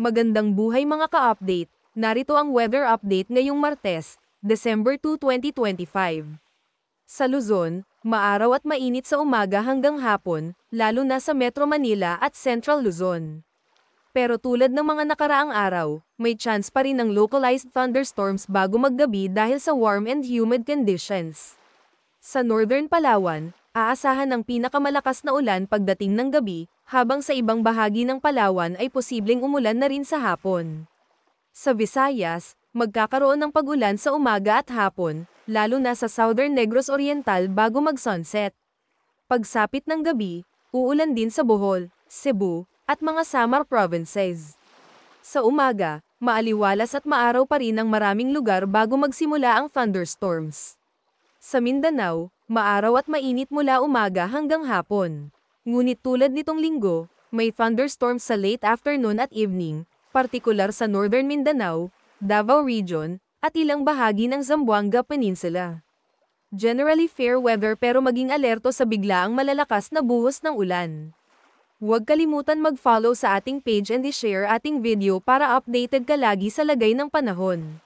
Magandang buhay mga ka-update, narito ang weather update ngayong Martes, December 2, 2025. Sa Luzon, maaraw at mainit sa umaga hanggang hapon, lalo na sa Metro Manila at Central Luzon. Pero tulad ng mga nakaraang araw, may chance pa rin ng localized thunderstorms bago maggabi dahil sa warm and humid conditions. Sa Northern Palawan, aasahan ang pinakamalakas na ulan pagdating ng gabi, habang sa ibang bahagi ng Palawan ay posibleng umulan na rin sa hapon. Sa Visayas, magkakaroon ng pag-ulan sa umaga at hapon, lalo na sa Southern Negros Oriental bago mag-sunset. Pagsapit ng gabi, uulan din sa Bohol, Cebu, at mga Samar provinces. Sa umaga, maaliwalas at maaraw pa rin ang maraming lugar bago magsimula ang thunderstorms. Sa Mindanao, maaraw at mainit mula umaga hanggang hapon. Ngunit tulad nitong linggo, may thunderstorms sa late afternoon at evening, partikular sa Northern Mindanao, Davao Region, at ilang bahagi ng Zamboanga Peninsula. Generally fair weather pero maging alerto sa biglaang malalakas na buhos ng ulan. Huwag kalimutan mag-follow sa ating page and i-share ating video para updated ka lagi sa lagay ng panahon.